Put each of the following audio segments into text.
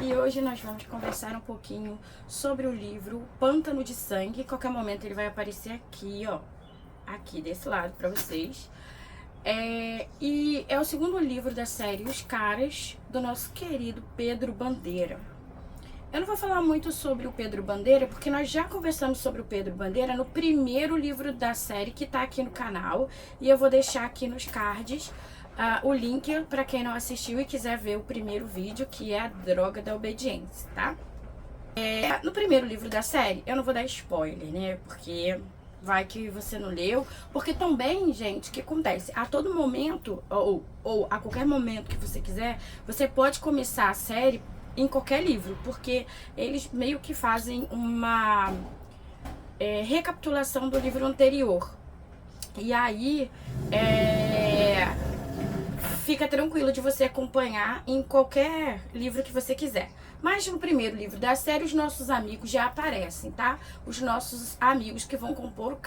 E hoje nós vamos conversar um pouquinho sobre o livro Pântano de Sangue. Qualquer momento ele vai aparecer aqui, ó, aqui desse lado para vocês. E é o segundo livro da série Os Caras, do nosso querido Pedro Bandeira. Eu não vou falar muito sobre o Pedro Bandeira, porque nós já conversamos sobre o Pedro Bandeira no primeiro livro da série, que tá aqui no canal. E eu vou deixar aqui nos cards o link para quem não assistiu e quiser ver o primeiro vídeo, que é a Droga da Obediência, tá? No primeiro livro da série, eu não vou dar spoiler, né? Porque vai que você não leu. Porque também, gente, o que acontece? A todo momento, ou a qualquer momento que você quiser, você pode começar a série em qualquer livro, porque eles meio que fazem uma recapitulação do livro anterior. E aí, fica tranquilo de você acompanhar em qualquer livro que você quiser. Mas no primeiro livro da série, os nossos amigos já aparecem, tá? Os nossos amigos que vão compor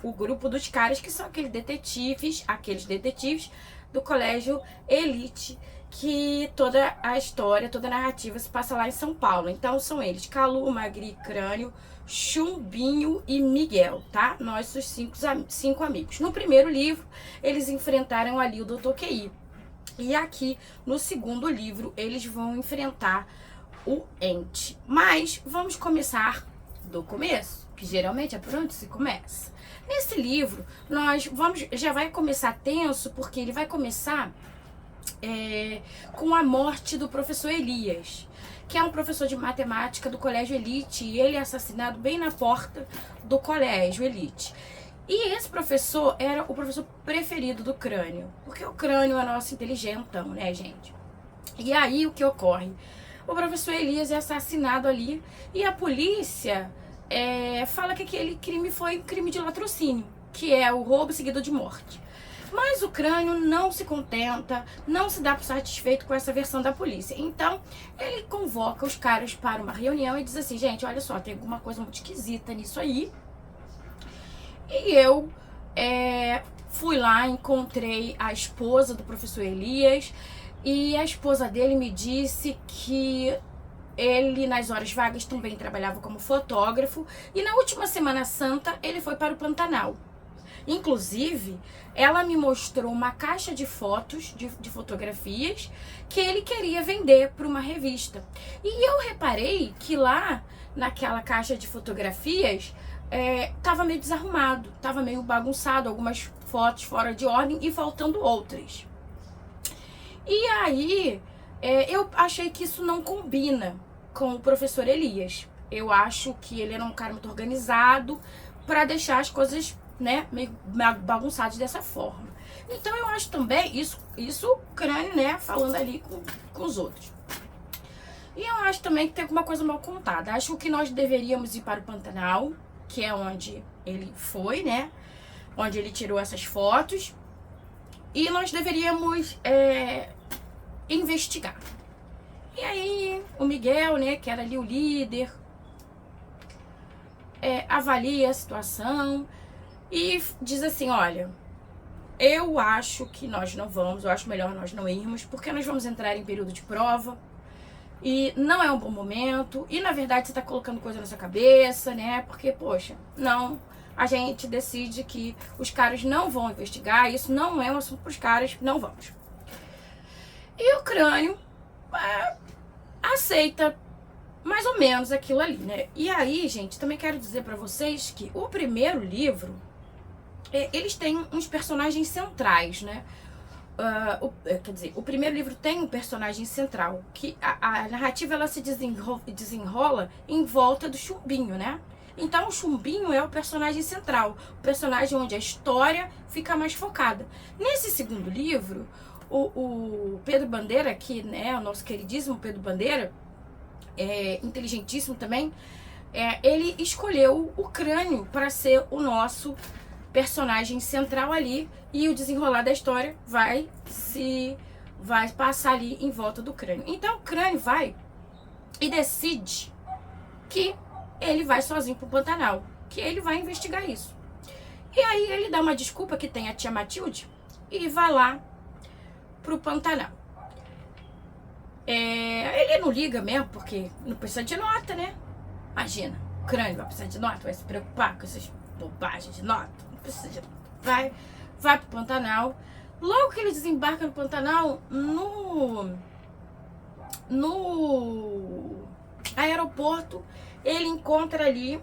o grupo dos caras, que são aqueles detetives do colégio Elite, que toda a história, toda a narrativa se passa lá em São Paulo. Então são eles: Calu, Magri, Crânio, Chumbinho e Miguel, tá? Nós, os cinco amigos. No primeiro livro, eles enfrentaram ali o Dr. QI. E aqui, no segundo livro, eles vão enfrentar o Ente. Mas vamos começar do começo, que geralmente é por onde se começa. Nesse livro, já vai começar tenso, porque ele vai começar com a morte do professor Elias, que é um professor de matemática do colégio Elite, e ele é assassinado bem na porta do colégio Elite. E esse professor era o professor preferido do Crânio, porque o Crânio é nosso inteligentão, né, gente? E aí o que ocorre? O professor Elias é assassinado ali e a polícia fala que aquele crime foi um crime de latrocínio, que é o roubo seguido de morte. Mas o Crânio não se contenta, não se dá por satisfeito com essa versão da polícia. Então, ele convoca os caras para uma reunião e diz assim: gente, olha só, tem alguma coisa muito esquisita nisso aí. E eu fui lá, encontrei a esposa do professor Elias, e a esposa dele me disse que ele, nas horas vagas, também trabalhava como fotógrafo, e na última Semana Santa ele foi para o Pantanal. Inclusive, ela me mostrou uma caixa de fotos, de fotografias, que ele queria vender para uma revista. E eu reparei que lá, naquela caixa de fotografias, tava meio desarrumado, tava meio bagunçado, algumas fotos fora de ordem e faltando outras. E aí, eu achei que isso não combina com o professor Elias. Eu acho que ele era um cara muito organizado para deixar as coisas, né, meio bagunçados dessa forma. Então eu acho também isso Crânio, né, falando ali com os outros. E eu acho também que tem alguma coisa mal contada. Acho que nós deveríamos ir para o Pantanal, que é onde ele foi, né, onde ele tirou essas fotos, e nós deveríamos investigar. E aí o Miguel, né, que era ali o líder, avalia a situação e diz assim: olha, eu acho que nós não vamos, eu acho melhor nós não irmos, porque nós vamos entrar em período de prova e não é um bom momento, e na verdade você tá colocando coisa na sua cabeça, né, porque, poxa, não, a gente decide que os caras não vão investigar, isso não é um assunto pros caras, não vamos. E o Crânio aceita mais ou menos aquilo ali, né? E aí, gente, também quero dizer pra vocês que o primeiro livro, eles têm uns personagens centrais, né? Quer dizer, o primeiro livro tem um personagem central, que a narrativa ela se desenrola em volta do Chumbinho, né? Então o Chumbinho é o personagem central, o personagem onde a história fica mais focada. Nesse segundo livro, o Pedro Bandeira, que, né, o nosso queridíssimo Pedro Bandeira, inteligentíssimo também, ele escolheu o Crânio para ser o nosso personagem central ali, e o desenrolar da história vai passar ali em volta do Crânio. Então o Crânio vai e decide que ele vai sozinho pro Pantanal, que ele vai investigar isso. E aí ele dá uma desculpa que tem a tia Matilde e vai lá pro Pantanal. ele não liga mesmo, porque não precisa de nota, né? Imagina, o crânio vai precisar de nota, vai se preocupar com essas bobagens de nota, não precisa de nota. Vai pro Pantanal. Logo que ele desembarca no Pantanal, no aeroporto, ele encontra ali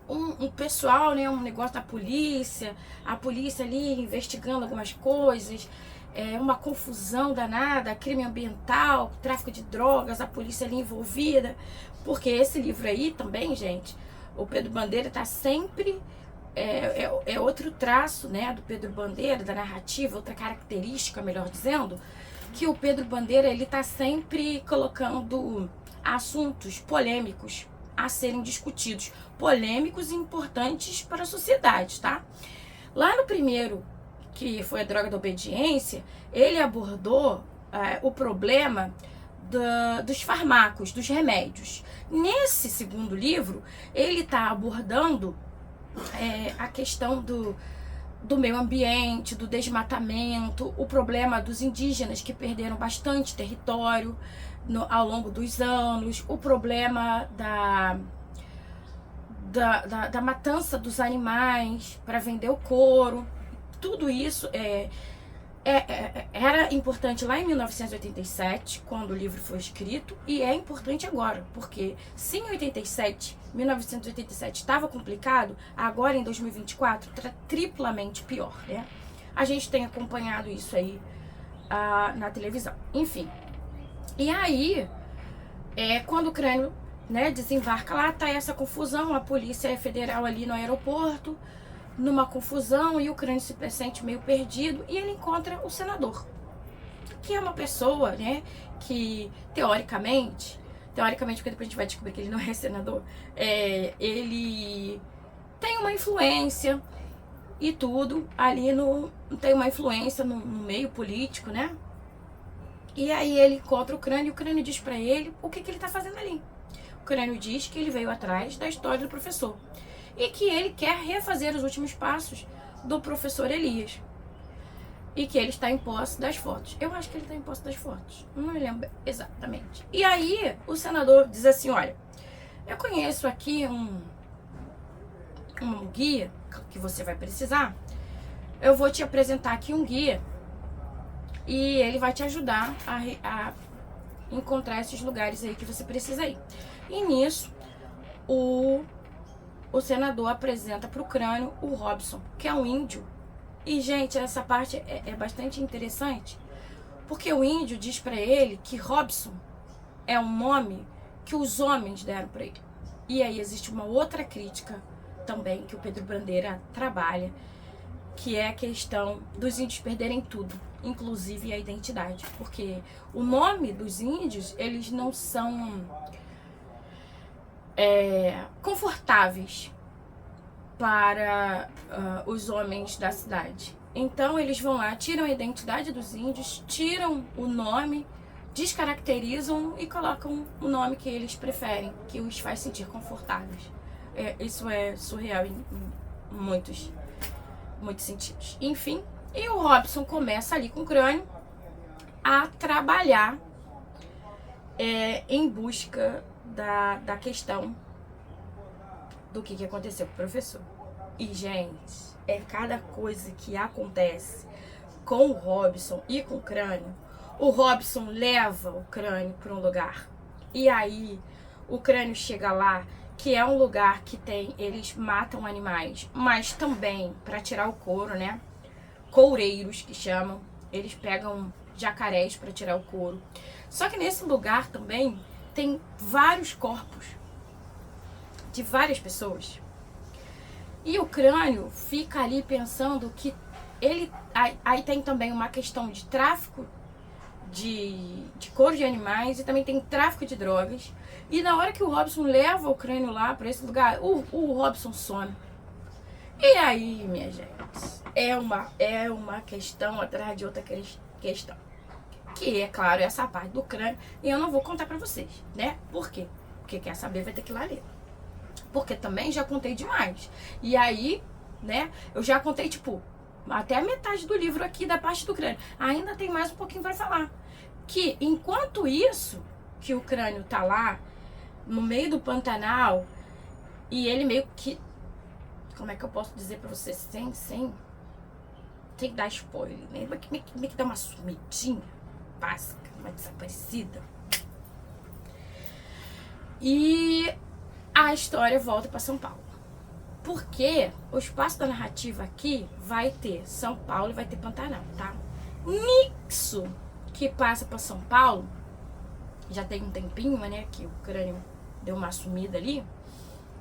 um pessoal, né, um negócio da polícia, a polícia ali investigando algumas coisas, uma confusão danada, crime ambiental, tráfico de drogas, a polícia ali envolvida, porque esse livro aí também, gente, o Pedro Bandeira tá sempre, é outro traço, né, do Pedro Bandeira, da narrativa, outra característica, melhor dizendo, que o Pedro Bandeira, ele tá sempre colocando assuntos polêmicos a serem discutidos, polêmicos e importantes para a sociedade, tá? Lá no primeiro, que foi a droga da obediência, ele abordou o problema dos farmacos, dos remédios. Nesse segundo livro, ele está abordando a questão do meio ambiente, do desmatamento, o problema dos indígenas que perderam bastante território ao longo dos anos, o problema da matança dos animais para vender o couro. Tudo isso era importante lá em 1987, quando o livro foi escrito, e é importante agora, porque se em 1987 estava complicado, agora em 2024 está triplamente pior, né? A gente tem acompanhado isso aí na televisão. Enfim, e aí, quando o crânio, né, desembarca lá, tá essa confusão, a polícia federal ali no aeroporto, numa confusão, e o crânio se sente meio perdido, e ele encontra o senador, que é uma pessoa, né, que teoricamente, porque depois a gente vai descobrir que ele não é senador, ele tem uma influência e tudo ali tem uma influência no meio político, né? E aí ele encontra o crânio, e o crânio diz pra ele o que ele tá fazendo ali. O crânio diz que ele veio atrás da história do professor e que ele quer refazer os últimos passos do professor Elias e que ele está em posse das fotos. Eu acho que ele está em posse das fotos, não me lembro exatamente. E aí o senador diz assim, olha, eu conheço aqui um guia que você vai precisar, eu vou te apresentar aqui um guia e ele vai te ajudar a encontrar esses lugares aí que você precisa ir. E nisso, o senador apresenta para o crânio o Robson, que é um índio. E, gente, essa parte é bastante interessante, porque o índio diz para ele que Robson é um nome que os homens deram para ele. E aí existe uma outra crítica também que o Pedro Bandeira trabalha, que é a questão dos índios perderem tudo, inclusive a identidade, porque o nome dos índios, eles não são confortáveis para os homens da cidade. Então eles vão lá, tiram a identidade dos índios, tiram o nome, descaracterizam e colocam o nome que eles preferem, que os faz sentir confortáveis. Isso é surreal em muitos sentidos. Enfim, e o Robson começa ali com o crânio a trabalhar em busca da questão do que aconteceu com o professor. E, gente, cada coisa que acontece com o Robson e com o crânio. O Robson leva o crânio para um lugar, e aí o crânio chega lá, que é um lugar que eles matam animais, mas também para tirar o couro, né? Coureiros que chamam, eles pegam jacarés para tirar o couro. Só que nesse lugar também tem vários corpos de várias pessoas. E o crânio fica ali pensando que ele... Aí tem também uma questão de tráfico de couro de animais, e também tem tráfico de drogas. E na hora que o Robson leva o crânio lá para esse lugar, o Robson some. E aí, minha gente, é uma questão atrás de outra questão. Que é claro, essa parte do crânio, e eu não vou contar pra vocês, né? Por quê? Porque quer saber vai ter que ir lá ler. Porque também já contei demais. E aí, né, eu já contei, tipo, até a metade do livro aqui da parte do crânio. Ainda tem mais um pouquinho pra falar. Que enquanto isso, que o Crânio tá lá, no meio do Pantanal, e ele meio que... Como é que eu posso dizer pra você sem dar spoiler, né? Meio que dá uma sumidinha básica, uma desaparecida. E a história volta pra São Paulo. Porque o espaço da narrativa aqui vai ter São Paulo e vai ter Pantanal, tá? Nisso que passa pra São Paulo, já tem um tempinho, né, que o Crânio deu uma sumida ali.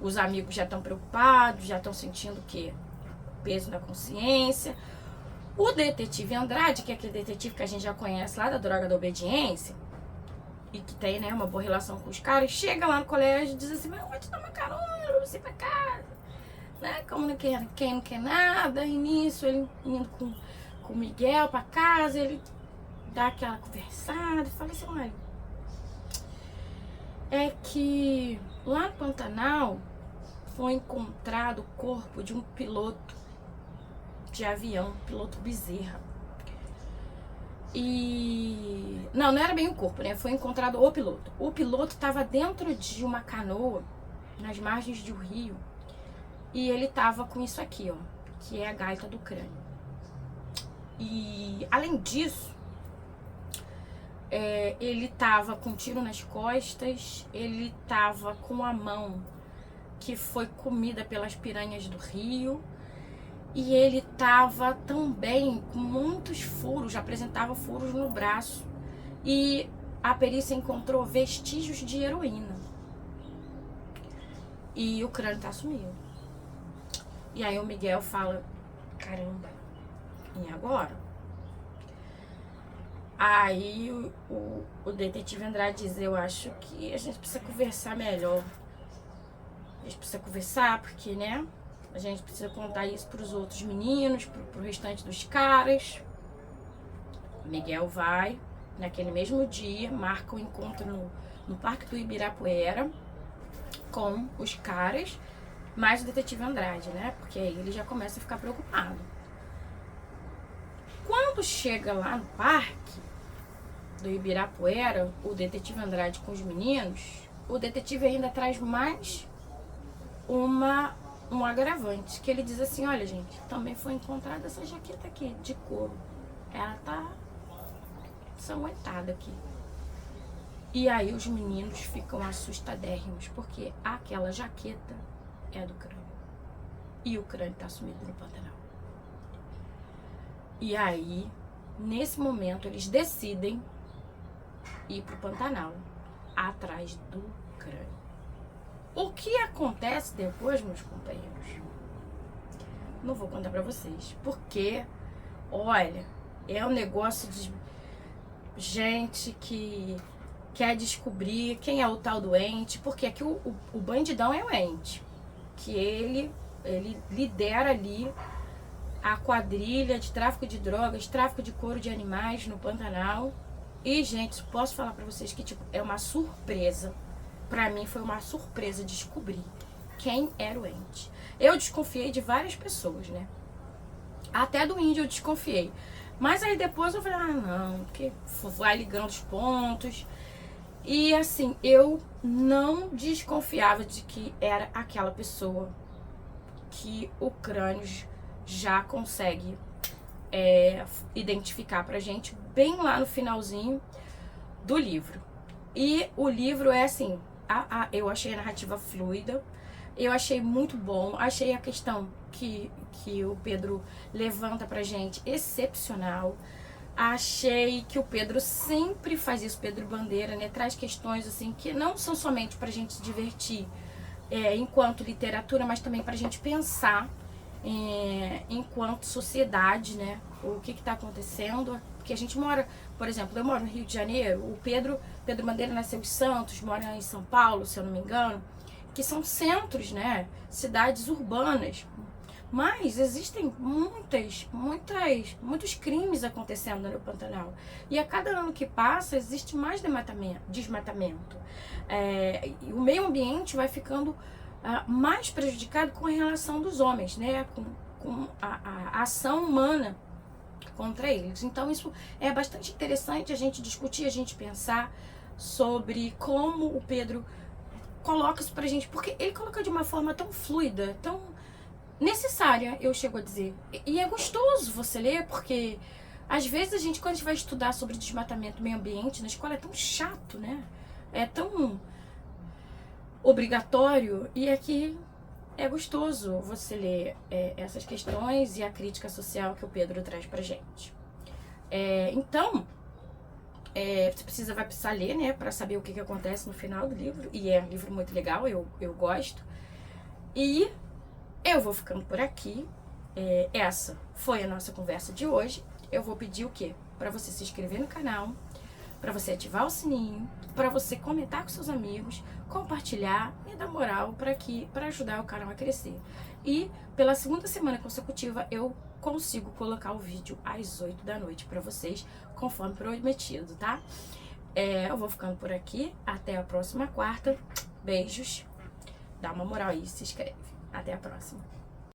Os amigos já estão preocupados, já estão sentindo que peso na consciência. O detetive Andrade, que é aquele detetive que a gente já conhece lá da Droga da Obediência, e que tem, né, uma boa relação com os caras, chega lá no colégio e diz assim: mas eu vou te dar uma carona pra você ir pra casa, né? Como não quer, quem não quer nada. E nisso, ele indo com o Miguel pra casa, ele dá aquela conversada e fala assim: olha, é que lá no Pantanal foi encontrado o corpo de um piloto de avião, piloto Bezerra. E... não era bem o corpo, né? Foi encontrado o piloto. O piloto estava dentro de uma canoa, nas margens de um rio, e ele tava com isso aqui, ó, que é a gaita do crânio. E, além disso, ele tava com um tiro nas costas, ele tava com a mão que foi comida pelas piranhas do rio, e ele tava também com muitos furos, apresentava furos no braço, e a perícia encontrou vestígios de heroína. E o crânio tá sumido. E aí o Miguel fala: caramba, e agora? Aí o detetive Andrade diz: eu acho que a gente precisa conversar melhor. A gente precisa conversar porque, né, a gente precisa contar isso pros outros meninos, pro restante dos caras. O Miguel vai, naquele mesmo dia, marca o encontro no Parque do Ibirapuera com os caras, mais o detetive Andrade, né? Porque aí ele já começa a ficar preocupado. Quando chega lá no parque do Ibirapuera, o detetive Andrade com os meninos, o detetive ainda traz mais um agravante, que ele diz assim: olha, gente, também foi encontrada essa jaqueta aqui, de couro. Ela tá ensanguentada aqui. E aí os meninos ficam assustadérrimos, porque aquela jaqueta é do crânio. E o crânio tá sumido no Pantanal. E aí, nesse momento, eles decidem ir pro Pantanal, atrás do crânio. O que acontece depois, meus companheiros, não vou contar pra vocês, porque, olha, é um negócio de gente que quer descobrir quem é o tal doente, porque aqui o bandidão é o ente, que ele lidera ali a quadrilha de tráfico de drogas, tráfico de couro de animais no Pantanal. E, gente, posso falar pra vocês que, tipo, é uma surpresa. Pra mim foi uma surpresa descobrir quem era o ente. Eu desconfiei de várias pessoas, né? Até do índio eu desconfiei. Mas aí depois eu falei: ah, não, porque vai ligando os pontos. E assim, eu não desconfiava de que era aquela pessoa que o crânio já consegue identificar pra gente bem lá no finalzinho do livro. E o livro é assim, eu achei a narrativa fluida, eu achei muito bom, achei a questão que o Pedro levanta pra gente excepcional. Achei que o Pedro sempre faz isso, Pedro Bandeira, né? Traz questões assim que não são somente pra gente se divertir enquanto literatura, mas também pra gente pensar enquanto sociedade, né? O que tá acontecendo. Porque a gente mora, por exemplo, eu moro no Rio de Janeiro, o Pedro Bandeira nasceu em Santos, mora em São Paulo, se eu não me engano, que são centros, né? Cidades urbanas. Mas existem muitos crimes acontecendo no Pantanal. E a cada ano que passa, existe mais desmatamento. E o meio ambiente vai ficando mais prejudicado com a relação dos homens, né? Com a ação humana contra eles. Então isso é bastante interessante a gente discutir, a gente pensar, sobre como o Pedro coloca isso pra gente, porque ele coloca de uma forma tão fluida, tão necessária, eu chego a dizer. E é gostoso você ler, porque às vezes a gente, quando a gente vai estudar sobre desmatamento, meio ambiente na escola, é tão chato, né? É tão obrigatório, e aqui é gostoso você ler essas questões e a crítica social que o Pedro traz pra gente. Então, você vai precisar ler, né, pra saber o que acontece no final do livro, e é um livro muito legal, eu gosto. E eu vou ficando por aqui. Essa foi a nossa conversa de hoje. Eu vou pedir o quê? Pra você se inscrever no canal, pra você ativar o sininho, pra você comentar com seus amigos, compartilhar e dar moral para ajudar o canal a crescer. E pela segunda semana consecutiva eu consigo colocar o vídeo às 8 da noite pra vocês, conforme prometido, tá? Eu vou ficando por aqui. Até a próxima quarta. Beijos. Dá uma moral aí, se inscreve. Até a próxima.